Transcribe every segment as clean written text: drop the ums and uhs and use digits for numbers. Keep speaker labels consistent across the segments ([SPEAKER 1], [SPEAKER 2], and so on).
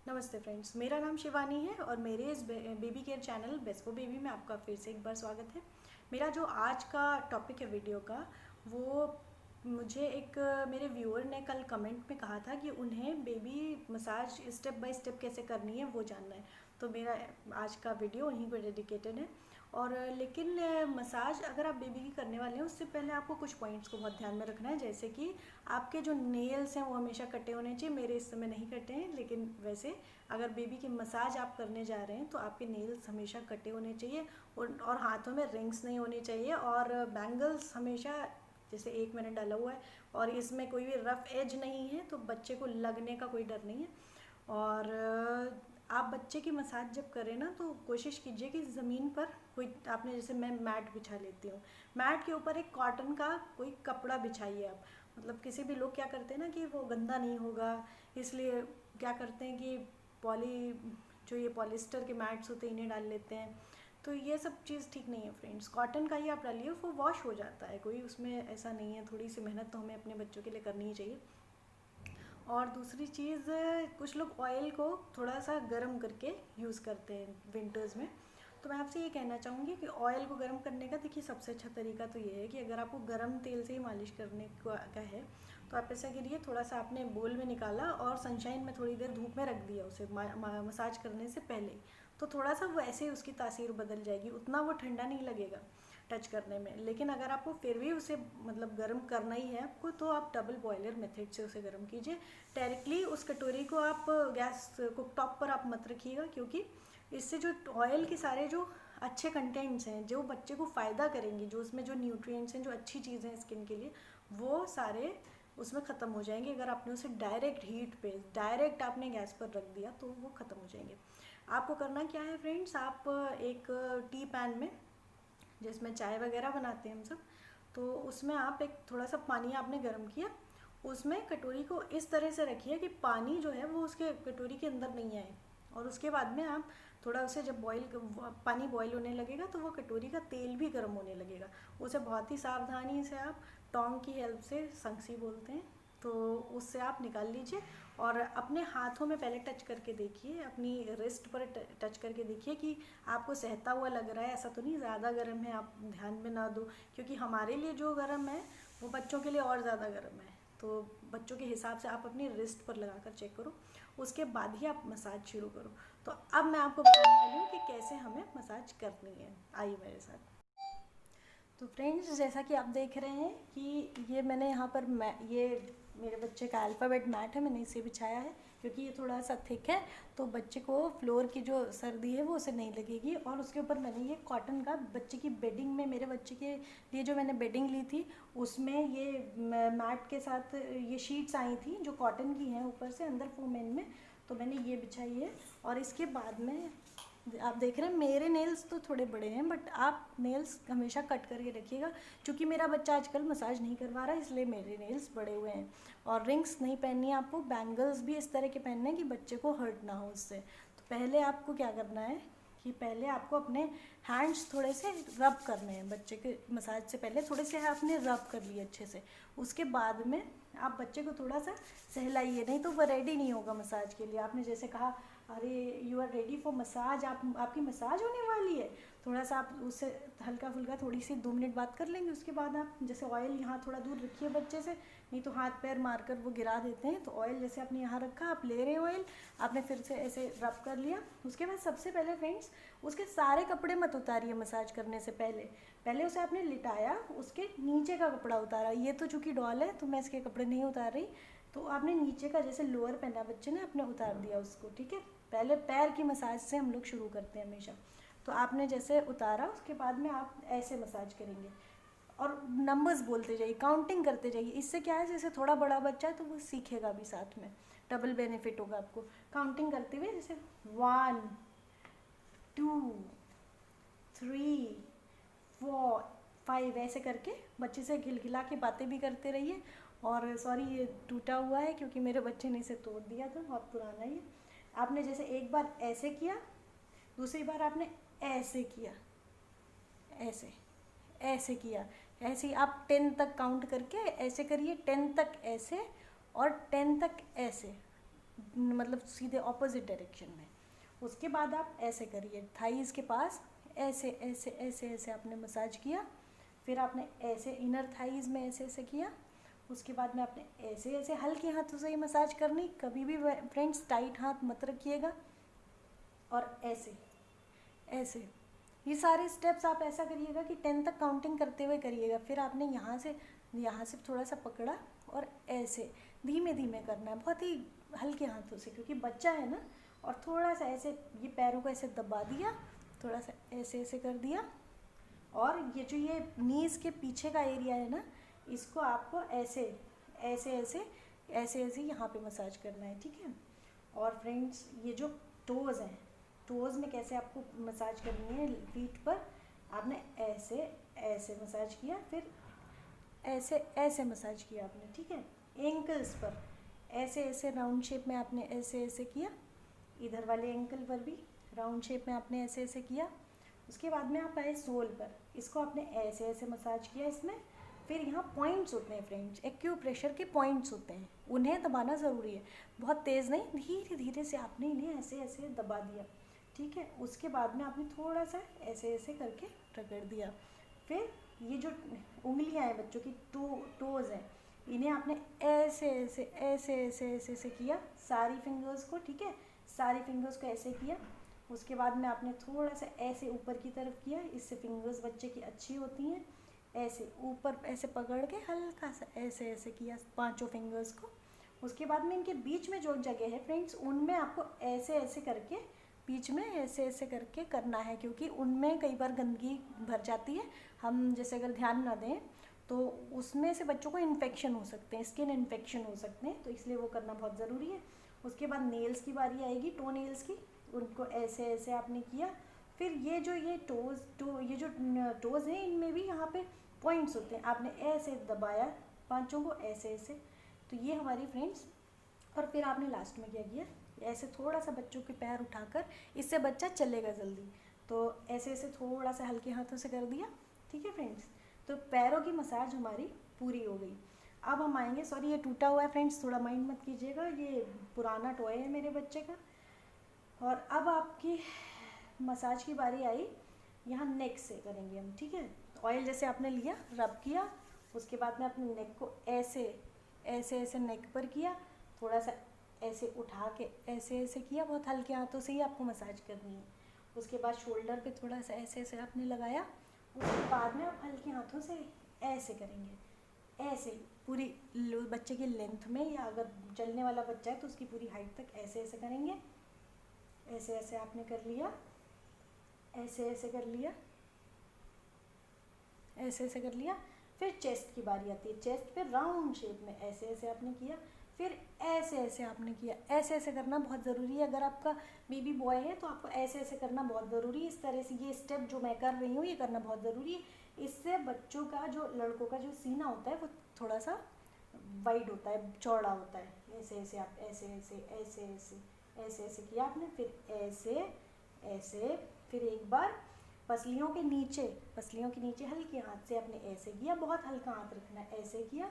[SPEAKER 1] नमस्ते फ्रेंड्स, मेरा नाम शिवानी है और मेरे इस बेबी केयर चैनल बेस्को बेबी में आपका फिर से एक बार स्वागत है। मेरा जो आज का टॉपिक है वीडियो का, वो मुझे एक मेरे व्यूअर ने कल कमेंट में कहा था कि उन्हें baby massage step by step कैसे करनी है वो जानना है। तो मेरा आज का वीडियो उन्हीं को डेडिकेटेड है। और लेकिन मसाज अगर आप बेबी की करने वाले हैं उससे पहले आपको कुछ पॉइंट्स को बहुत ध्यान में रखना है, जैसे कि आपके जो नेल्स हैं वो हमेशा कटे होने चाहिए। मेरे इस समय नहीं कटे हैं, लेकिन वैसे अगर बेबी की मसाज आप करने जा रहे हैं तो आपके नेल्स हमेशा कटे होने चाहिए और हाथों में रिंग्स नहीं होनी चाहिए। और बैंगल्स हमेशा, जैसे एक मैंने डाला हुआ है और इसमें कोई भी रफ एज नहीं है तो बच्चे को लगने का कोई डर नहीं है। और आप बच्चे की मसाज जब करें ना तो कोशिश कीजिए कि ज़मीन पर कोई, आपने जैसे मैं मैट बिछा लेती हूँ, मैट के ऊपर एक कॉटन का कोई कपड़ा बिछाइए आप। मतलब किसी भी लोग क्या करते हैं ना कि वो गंदा नहीं होगा, इसलिए क्या करते हैं कि जो ये पॉलिस्टर के मैट्स होते हैं इन्हें डाल लेते हैं। तो ये सब चीज़ ठीक नहीं है फ्रेंड्स। कॉटन का ही आप डालिए, वो वॉश हो जाता है, कोई उसमें ऐसा नहीं है। थोड़ी सी मेहनत तो हमें अपने बच्चों के लिए करनी ही चाहिए। और दूसरी चीज़, कुछ लोग ऑयल को थोड़ा सा गर्म करके यूज़ करते हैं विंटर्स में। तो मैं आपसे ये कहना चाहूँगी कि ऑयल को गर्म करने का, देखिए, सबसे अच्छा तरीका तो ये है कि अगर आपको गर्म तेल से ही मालिश करने का है तो आप ऐसा करिए, थोड़ा सा आपने बोल में निकाला और सनशाइन में थोड़ी देर धूप में रख दिया उसे मसाज करने से पहले, तो थोड़ा सा वैसे ही उसकी तासीर बदल जाएगी, उतना वो ठंडा नहीं लगेगा टच करने में। लेकिन अगर आपको फिर भी उसे मतलब गर्म करना ही है आपको, तो आप डबल बॉयलर मेथड से उसे गर्म कीजिए। डायरेक्टली उस कटोरी को आप गैस कुकटॉप पर आप मत रखिएगा, क्योंकि इससे जो ऑयल के सारे जो अच्छे कंटेंट्स हैं जो बच्चे को फ़ायदा करेंगे, जो उसमें जो न्यूट्रिएंट्स हैं, जो अच्छी चीज़ें हैं स्किन के लिए, वो सारे उसमें ख़त्म हो जाएंगे। अगर आपने उसे डायरेक्ट हीट पे, डायरेक्ट आपने गैस पर रख दिया तो वो ख़त्म हो जाएंगे। आपको करना क्या है फ्रेंड्स, आप एक टी पैन में, जिसमें चाय वगैरह बनाते हैं हम सब, तो उसमें आप एक थोड़ा सा पानी आपने गर्म किया, उसमें कटोरी को इस तरह से रखिए कि पानी जो है वो उसके कटोरी के अंदर नहीं आए। और उसके बाद में आप थोड़ा उसे, जब पानी बॉईल होने लगेगा तो वो कटोरी का तेल भी गर्म होने लगेगा। उसे बहुत ही सावधानी से आप टोंग की हेल्प से, संगसी बोलते हैं, तो उससे आप निकाल लीजिए। और अपने हाथों में पहले टच करके देखिए, अपनी रिस्ट पर टच करके देखिए कि आपको सहता हुआ लग रहा है, ऐसा तो नहीं ज़्यादा गर्म है, आप ध्यान में ना दो, क्योंकि हमारे लिए जो गर्म है वो बच्चों के लिए और ज़्यादा गर्म है। तो बच्चों के हिसाब से आप अपनी रिस्ट पर लगा कर चेक करो, उसके बाद ही आप मसाज शुरू करो। तो अब मैं आपको बताने वाली हूँ कि कैसे हमें मसाज करनी है, आइए मेरे साथ। तो फ्रेंड्स, जैसा कि आप देख रहे हैं कि ये मैंने यहाँ पर ये मेरे बच्चे का अल्फ़ाबेट मैट है, मैंने इसे बिछाया है क्योंकि ये थोड़ा सा थिक है, तो बच्चे को फ्लोर की जो सर्दी है वो उसे नहीं लगेगी। और उसके ऊपर मैंने ये कॉटन का, बच्चे की बेडिंग में, मेरे बच्चे के लिए जो मैंने बेडिंग ली थी उसमें ये मैट के साथ ये शीट्स आई थी जो कॉटन की हैं, ऊपर से अंदर फोमेन में, तो मैंने ये बिछाई है। और इसके बाद में आप देख रहे हैं मेरे नेल्स तो थोड़े बड़े हैं, बट आप नेल्स हमेशा कट करके रखिएगा, क्योंकि मेरा बच्चा आजकल मसाज नहीं करवा रहा है, इसलिए मेरे नेल्स बड़े हुए हैं। और रिंग्स नहीं पहननी है आपको, बैंगल्स भी इस तरह के पहनने हैं कि बच्चे को हर्ट ना हो उससे। तो पहले आपको क्या करना है कि पहले आपको अपने हैंड्स थोड़े से रब करने हैं, बच्चे के मसाज से पहले थोड़े से आपने रब कर लिए अच्छे से। उसके बाद में आप बच्चे को थोड़ा सा सहलाइए, नहीं तो वो रेडी नहीं होगा मसाज के लिए। आपने जैसे कहा, अरे you are ready for massage, आपकी मसाज होने वाली है, थोड़ा सा आप उससे हल्का फुल्का थोड़ी सी 2 मिनट बात कर लेंगे। उसके बाद आप जैसे ऑयल यहाँ थोड़ा दूर रखिए बच्चे से, नहीं तो हाथ पैर मारकर वो गिरा देते हैं। तो ऑयल जैसे आपने यहाँ रखा, आप ले रहे हैं ऑयल, आपने फिर से ऐसे रब कर लिया। उसके बाद सबसे पहले फ्रेंड्स, उसके सारे कपड़े मत उतारिए मसाज करने से पहले। पहले उसे आपने लिटाया, उसके नीचे का कपड़ा उतारा। ये तो चूँकि डॉल है तो मैं इसके कपड़े नहीं उतार रही, तो आपने नीचे का, जैसे लोअर पहना बच्चे ने, आपने उतार दिया उसको, ठीक है। पहले पैर की मसाज से हम लोग शुरू करते हैं हमेशा। तो आपने जैसे उतारा, उसके बाद में आप ऐसे मसाज करेंगे और नंबर्स बोलते जाइए, काउंटिंग करते जाइए। इससे क्या है, जैसे थोड़ा बड़ा बच्चा है तो वो सीखेगा भी साथ में, डबल बेनिफिट होगा आपको। काउंटिंग करते हुए जैसे 1 2 3 4 5 ऐसे करके बच्चे से खिलखिला के बातें भी करते रहिए। और सॉरी, ये टूटा हुआ है क्योंकि मेरे बच्चे ने इसे तोड़ दिया था, बहुत पुराना ही है। आपने जैसे एक बार ऐसे किया, दूसरी बार आपने ऐसे किया, ऐसे ऐसे किया, ऐसे ही आप 10 तक काउंट करके ऐसे करिए, 10 तक ऐसे और 10 तक ऐसे। मतलब सीधे ऑपोजिट डायरेक्शन में। उसके बाद आप ऐसे करिए, थाईज़ के पास ऐसे ऐसे ऐसे ऐसे आपने मसाज किया, फिर आपने ऐसे इनर थाईज़ में ऐसे ऐसे किया। उसके बाद में आपने ऐसे ऐसे हल्के हाथों से ही मसाज करनी, कभी भी फ्रेंड्स टाइट हाथ मत रखिएगा। और ऐसे ऐसे ये सारे स्टेप्स आप ऐसा करिएगा कि 10 तक काउंटिंग करते हुए करिएगा। फिर आपने यहाँ से थोड़ा सा पकड़ा और ऐसे धीमे धीमे करना है, बहुत ही हल्के हाथों से, क्योंकि बच्चा है ना। और थोड़ा सा ऐसे ये पैरों को ऐसे दबा दिया, थोड़ा सा ऐसे ऐसे कर दिया। और ये जो ये नीज़ के पीछे का एरिया है ना, इसको आपको ऐसे ऐसे ऐसे ऐसे ऐसे यहाँ पे मसाज करना है, ठीक है। और फ्रेंड्स ये जो टोज़ हैं, टोज़ में कैसे आपको मसाज करनी है, फीट पर आपने ऐसे ऐसे मसाज किया, फिर ऐसे ऐसे मसाज किया आपने, ठीक है। एंकल्स पर ऐसे ऐसे राउंड शेप में आपने ऐसे ऐसे किया, इधर वाले एंकल पर भी राउंड शेप में आपने ऐसे ऐसे किया। उसके बाद में आप आए सोल पर, इसको आपने ऐसे ऐसे मसाज किया इसमें। फिर यहाँ पॉइंट्स होते हैं फ्रेंड्स, एक्यूप्रेशर के पॉइंट्स होते हैं, उन्हें दबाना ज़रूरी है, बहुत तेज़ नहीं, धीरे धीरे से आपने इन्हें ऐसे ऐसे दबा दिया, ठीक है। उसके बाद में आपने थोड़ा सा ऐसे ऐसे करके रगड़ दिया। फिर ये जो उंगलियां हैं बच्चों की, टोज़ हैं, इन्हें आपने ऐसे ऐसे ऐसे ऐसे ऐसे ऐसे किया, सारी फिंगर्स को, ठीक है, सारी फिंगर्स को ऐसे किया। उसके बाद में आपने थोड़ा सा ऐसे ऊपर की तरफ किया, इससे फिंगर्स बच्चे की अच्छी होती हैं। ऐसे ऊपर ऐसे पकड़ के हल्का सा ऐसे ऐसे किया पांचों फिंगर्स को। उसके बाद में इनके बीच में जो जगह है फ्रेंड्स, उनमें आपको ऐसे ऐसे करके बीच में ऐसे ऐसे करके करना है, क्योंकि उनमें कई बार गंदगी भर जाती है, हम जैसे अगर ध्यान ना दें तो उसमें से बच्चों को इन्फेक्शन हो सकते हैं, स्किन इन्फेक्शन हो सकते हैं, तो इसलिए वो करना बहुत ज़रूरी है। उसके बाद नेल्स की बारी आएगी, टो नेल्स की, उनको ऐसे ऐसे आपने किया। फिर ये जो ये ये जो टोज़ हैं, इनमें भी यहाँ पे पॉइंट्स होते हैं, आपने ऐसे दबाया पांचों को ऐसे ऐसे, तो ये हमारी फ्रेंड्स। और फिर आपने लास्ट में क्या किया, ऐसे थोड़ा सा बच्चों के पैर उठाकर, इससे बच्चा चलेगा जल्दी, तो ऐसे ऐसे थोड़ा सा हल्के हाथों से कर दिया, ठीक है फ्रेंड्स। तो पैरों की मसाज हमारी पूरी हो गई। अब हम आएंगे, सॉरी ये टूटा हुआ है फ्रेंड्स, थोड़ा माइंड मत कीजिएगा, ये पुराना टॉय है मेरे बच्चे का। और अब आपकी मसाज की बारी आई, यहाँ नेक से करेंगे हम, ठीक है। ऑयल जैसे आपने लिया, रब किया, उसके बाद में अपने नेक को ऐसे ऐसे ऐसे नेक पर किया, थोड़ा सा ऐसे उठा के ऐसे ऐसे किया, बहुत हल्के हाथों से ही आपको मसाज करनी है। उसके बाद शोल्डर पे थोड़ा सा ऐसे ऐसे आपने लगाया, उसके बाद में आप हल्के हाथों से ऐसे करेंगे, ऐसे पूरी बच्चे की लेंथ में, या अगर चलने वाला बच्चा है तो उसकी पूरी हाइट तक ऐसे ऐसे करेंगे। ऐसे ऐसे आपने कर लिया, ऐसे ऐसे कर लिया, ऐसे ऐसे कर लिया। फिर चेस्ट की बारी आती है, चेस्ट पे राउंड शेप में ऐसे ऐसे आपने किया, फिर ऐसे ऐसे आपने किया। ऐसे ऐसे करना बहुत ज़रूरी है, अगर आपका बेबी बॉय है तो आपको ऐसे ऐसे करना बहुत ज़रूरी है। इस तरह से ये स्टेप जो मैं कर रही हूँ ये करना बहुत ज़रूरी है। इससे बच्चों का, जो लड़कों का जो सीना होता है वो थोड़ा सा वाइड होता है, चौड़ा होता है। ऐसे ऐसे आप ऐसे ऐसे ऐसे ऐसे ऐसे ऐसे किया आपने, फिर ऐसे ऐसे, फिर एक बार पसलियों के नीचे हल्के हाथ से आपने ऐसे किया, बहुत हल्का हाथ रखना है, ऐसे किया।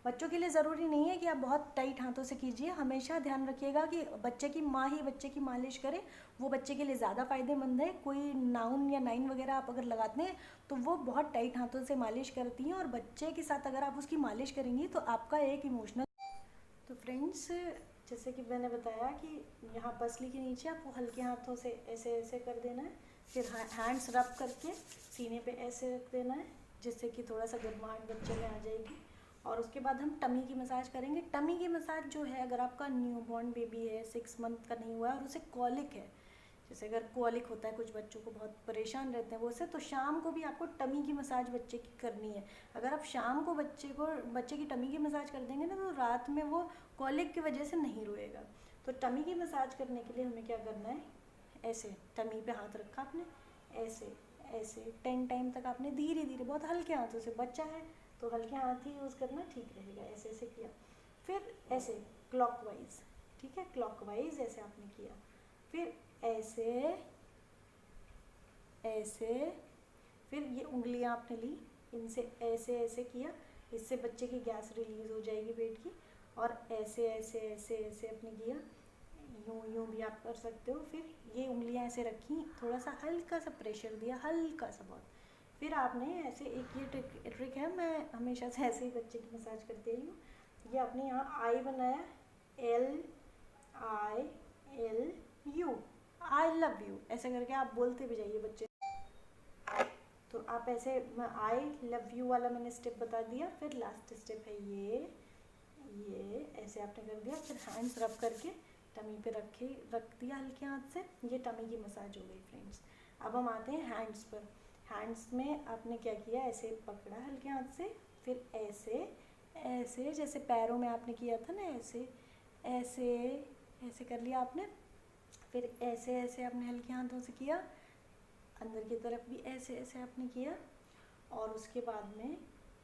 [SPEAKER 1] बच्चों के लिए ज़रूरी नहीं है कि आप बहुत टाइट हाथों से कीजिए, हमेशा ध्यान रखिएगा कि बच्चे की माँ ही बच्चे की मालिश करे, वो बच्चे के लिए ज़्यादा फ़ायदेमंद है। कोई नाउन या नाइन वगैरह आप अगर लगाते हैं तो वो बहुत टाइट हाथों से मालिश करती हैं, और बच्चे के साथ अगर आप उसकी मालिश करेंगी तो आपका एक इमोशनल। तो फ्रेंड्स, जैसे कि मैंने बताया कि यहाँ पसली के नीचे आपको हल्के हाथों से ऐसे ऐसे कर देना है, फिर हैंड्स रब करके सीने पे ऐसे रख देना है, जिससे कि थोड़ा सा गर्माहट बच्चे में आ जाएगी। और उसके बाद हम टमी की मसाज करेंगे। टमी की मसाज जो है, अगर आपका न्यूबॉर्न बेबी है, 6 मंथ का नहीं हुआ है और उसे कॉलिक है, जैसे अगर कॉलिक होता है, कुछ बच्चों को बहुत परेशान रहते हैं वो से, तो शाम को भी आपको टमी की मसाज बच्चे की करनी है। अगर आप शाम को बच्चे की टमी की मसाज कर देंगे ना, तो रात में वो कॉलिक की वजह से नहीं रोएगा। तो टमी की मसाज करने के लिए हमें क्या करना है, ऐसे टमी पे हाथ रखा आपने, ऐसे ऐसे 10 टाइम तक आपने धीरे धीरे, बहुत हल्के हाथों से, बच्चा है तो हल्के हाथ ही यूज़ करना ठीक रहेगा। ऐसे ऐसे किया, फिर ऐसे क्लॉकवाइज, ठीक है, क्लॉकवाइज ऐसे आपने किया, फिर ऐसे ऐसे, फिर ये उंगलियां आपने ली, इनसे ऐसे ऐसे किया, इससे बच्चे की गैस रिलीज़ हो जाएगी पेट की। और ऐसे ऐसे ऐसे ऐसे आपने किया, यूँ यूँ भी आप कर सकते हो। फिर ये उंगलियां ऐसे रखी, थोड़ा सा हल्का सा प्रेशर दिया, हल्का सा बहुत। फिर आपने ऐसे एक ये ट्रिक है, मैं हमेशा से ऐसे ही बच्चे की मसाज करती रही हूँ। ये आपने यहाँ आई बनाया, LILU, आई लव यू, ऐसे करके आप बोलते भी जाइए बच्चे। तो आप ऐसे, आई लव यू वाला मैंने स्टेप बता दिया। फिर लास्ट स्टेप है ये ऐसे आपने कर दिया। फिर हैंड्स रब करके टमी पे रख दिया हल्के हाथ से। ये टमी की मसाज हो गई फ्रेंड्स। अब हम आते हैं हैंड्स पर। हैंड्स में आपने क्या किया, ऐसे पकड़ा हल्के हाथ से, फिर ऐसे ऐसे जैसे पैरों में आपने किया था ना, ऐसे ऐसे ऐसे कर लिया आपने। फिर ऐसे ऐसे आपने हल्के हाथों से किया, अंदर की तरफ भी ऐसे ऐसे आपने किया। और उसके बाद में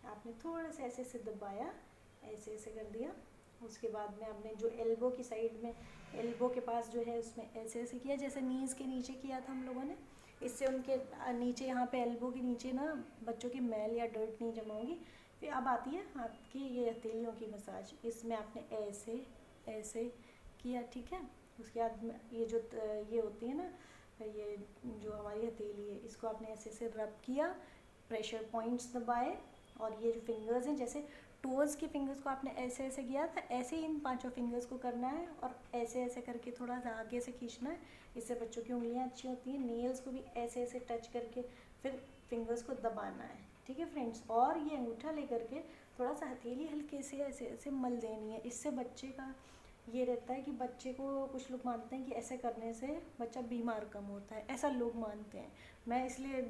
[SPEAKER 1] आपने थोड़ा सा ऐसे ऐसे दबाया, ऐसे ऐसे कर दिया। उसके बाद में आपने जो एल्बो की साइड में, एल्बो के पास जो है उसमें ऐसे ऐसे किया, जैसे नीज़ के नीचे किया था हम लोगों ने। इससे उनके नीचे, यहाँ पे एल्बो के नीचे ना बच्चों की मैल या डर्ट नहीं जमा होगी। फिर अब आती है आपकी ये हथेलियों की मसाज। इसमें आपने ऐसे ऐसे किया, ठीक है। उसके बाद में ये जो ये होती है ना, ये जो हमारी हथेली है, इसको आपने ऐसे ऐसे रब किया, प्रेशर पॉइंट्स दबाए। और ये जो फिंगर्स हैं, जैसे टोज़ के फिंगर्स को आपने ऐसे ऐसे किया था, ऐसे ही इन 5 फिंगर्स को करना है। और ऐसे ऐसे करके थोड़ा सा आगे से खींचना है, इससे बच्चों की उंगलियां अच्छी होती हैं। नेल्स को भी ऐसे ऐसे टच करके फिर फिंगर्स को दबाना है, ठीक है फ्रेंड्स। और ये अंगूठा लेकर के थोड़ा सा हथेली हल्के से ऐसे ऐसे मल देनी है। इससे बच्चे का ये रहता है कि बच्चे को, कुछ लोग मानते हैं कि ऐसे करने से बच्चा बीमार कम होता है, ऐसा लोग मानते हैं। मैं इसलिए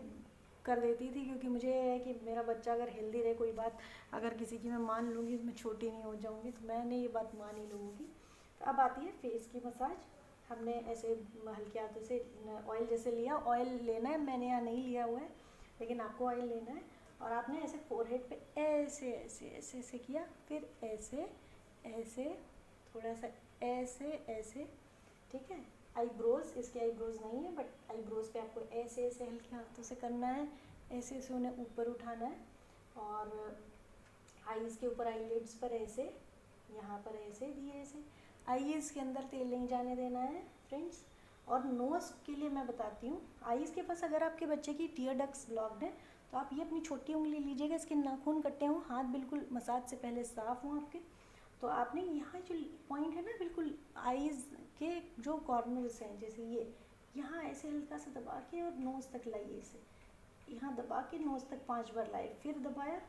[SPEAKER 1] कर देती थी क्योंकि मुझे है कि मेरा बच्चा अगर हेल्दी रहे, कोई बात अगर किसी की मैं मान लूँगी तो मैं छोटी नहीं हो जाऊँगी, तो मैंने ये बात मान ही लूँगी। तो अब आती है फेस की मसाज। हमने ऐसे हल्के हाथों से ऑयल जैसे लिया, ऑयल लेना है, मैंने यहाँ नहीं लिया हुआ है लेकिन आपको ऑयल लेना है। और आपने ऐसे फोरहेड पे ऐसे ऐसे ऐसे ऐसे किया, फिर ऐसे ऐसे, थोड़ा सा ऐसे ऐसे, ठीक है। आईब्रोज, इसके आईब्रोज नहीं है बट आईब्रोज पे आपको ऐसे ऐसे हल्के हाथों से करना है, ऐसे ऐसे उन्हें ऊपर उठाना है। और आईज के ऊपर, आईलिड्स पर ऐसे, यहाँ पर ऐसे धीरे से। आईज के अंदर तेल नहीं जाने देना है फ्रेंड्स। और नोज़ के लिए मैं बताती हूँ, आईज के पास अगर आपके बच्चे की टीयर डक्ट्स ब्लॉक्ड है तो आप ये अपनी छोटी उंगली लीजिएगा, इसके नाखून कटे हों, हाथ बिल्कुल मसाज से पहले साफ़ हों आपके। तो आपने यहाँ जो पॉइंट है ना, बिल्कुल आईज के जो कॉर्नर्स हैं, जैसे ये यहाँ ऐसे हल्का सा दबा के और नोज़ तक लाइए, इसे यहाँ दबा के नोज़ तक 5 बार लाए, फिर दबाया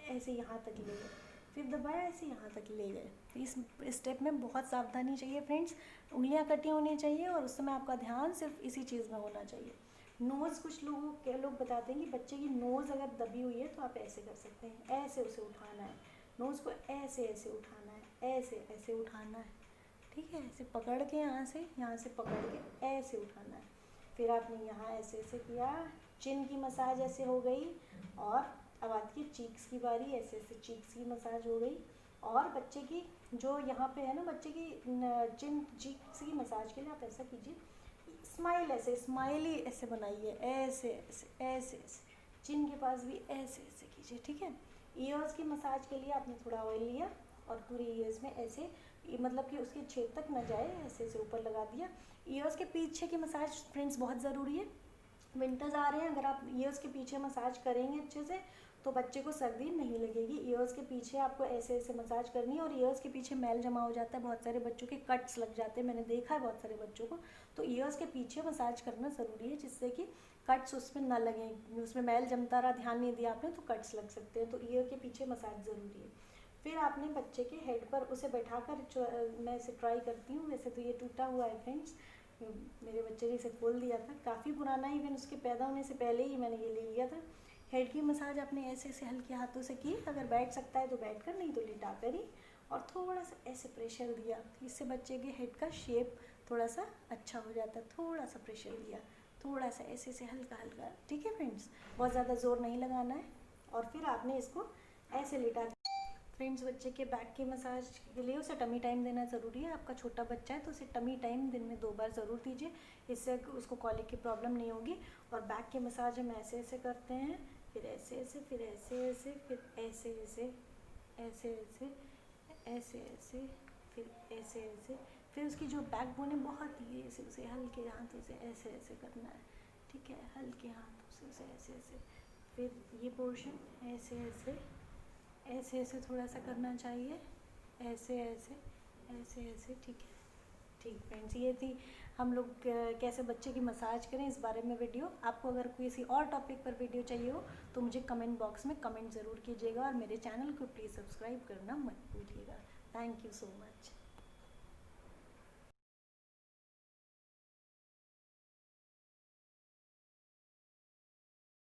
[SPEAKER 1] ऐसे यहाँ तक ले गए, फिर दबाया ऐसे यहाँ तक ले गए। तो इस स्टेप में बहुत सावधानी चाहिए फ्रेंड्स, उंगलियाँ कटी होनी चाहिए और उस समय आपका ध्यान सिर्फ इसी चीज़ में होना चाहिए। नोज़, कुछ लोग बताते हैं कि बच्चे की नोज़ अगर दबी हुई है तो आप ऐसे कर सकते हैं, ऐसे उसे उठाना है, नोज़ को ऐसे ऐसे उठाना है, ऐसे ऐसे उठाना है, ठीक है। ऐसे पकड़ के यहाँ से पकड़ के ऐसे उठाना है। फिर आपने यहाँ ऐसे ऐसे किया, चिन की मसाज ऐसे हो गई। और अब आती है चीक्स की बारी, ऐसे ऐसे चीक्स की मसाज हो गई। और बच्चे की जो यहाँ पे है ना, बच्चे की चिन चीक्स की मसाज के लिए आप ऐसा कीजिए, स्माइल ऐसे, स्माइली ऐसे बनाइए, ऐसे ऐसे ऐसे ऐसे, चिन के पास भी ऐसे ऐसे कीजिए, ठीक है। ईयर्स की मसाज के लिए आपने थोड़ा ऑयल लिया और पूरे ईयर्स में ऐसे, मतलब कि उसके छेद तक न जाए, ऐसे ऐसे ऊपर लगा दिया। ईयर्स के पीछे की मसाज फ्रेंड्स बहुत ज़रूरी है। विंटर्स आ रहे हैं, अगर आप ईयर्स के पीछे मसाज करेंगे अच्छे से तो बच्चे को सर्दी नहीं लगेगी। ईयर्स के पीछे आपको ऐसे ऐसे मसाज करनी है। और ईयर्स के पीछे मैल जमा हो जाता है, बहुत सारे बच्चों के कट्स लग जाते हैं, मैंने देखा है बहुत सारे बच्चों को। तो ईयर्स के पीछे मसाज करना ज़रूरी है, जिससे कि कट्स उसमें ना लगें। उसमें मैल जमता रहा, ध्यान नहीं दिया आपने, तो कट्स लग सकते हैं। तो ईयर के पीछे मसाज ज़रूरी है। फिर आपने बच्चे के हेड पर उसे बैठाकर, मैं इसे ट्राई करती हूँ, वैसे तो ये टूटा हुआ है फ्रेंड्स, मेरे बच्चे ने इसे खोल दिया था, काफ़ी पुराना, इवन उसके पैदा होने से पहले ही मैंने ये ले लिया था। हेड की मसाज आपने ऐसे ऐसे हल्के हाथों से की, अगर बैठ सकता है तो बैठ कर, नहीं तो लिटा कर ही। और थोड़ा सा ऐसे प्रेशर दिया, इससे बच्चे के हेड का शेप थोड़ा सा अच्छा हो जाता है। थोड़ा सा प्रेशर दिया, थोड़ा सा ऐसे ऐसे हल्का हल्का, ठीक है फ्रेंड्स, बहुत ज़्यादा ज़ोर नहीं लगाना है। और फिर आपने इसको ऐसे लिटा। फ्रेंड्स, बच्चे के बैक की मसाज के लिए उसे टमी टाइम देना ज़रूरी है। आपका छोटा बच्चा है तो उसे टमी टाइम दिन में 2 बार ज़रूर दीजिए, इससे उसको कॉलिक की प्रॉब्लम नहीं होगी। और बैक की मसाज हम ऐसे ऐसे करते हैं, फिर ऐसे ऐसे, फिर ऐसे ऐसे, फिर ऐसे ऐसे, ऐसे ऐसे, ऐसे ऐसे, फिर ऐसे ऐसे, फिर उसकी जो बैकबोन है बहुत ये से उसे हल्के हाथों से ऐसे ऐसे करना है, ठीक है, हल्के हाथों से उसे ऐसे ऐसे। फिर ये पोर्शन ऐसे ऐसे ऐसे ऐसे थोड़ा सा करना चाहिए, ऐसे ऐसे ऐसे ऐसे, ठीक है। ठीक फ्रेंड्स, ये थी हम लोग कैसे बच्चे की मसाज करें इस बारे में वीडियो। आपको अगर किसी और टॉपिक पर वीडियो चाहिए हो तो मुझे कमेंट बॉक्स में कमेंट ज़रूर कीजिएगा और मेरे चैनल को प्लीज़ सब्सक्राइब करना मत भूलिएगा। Thank you so much.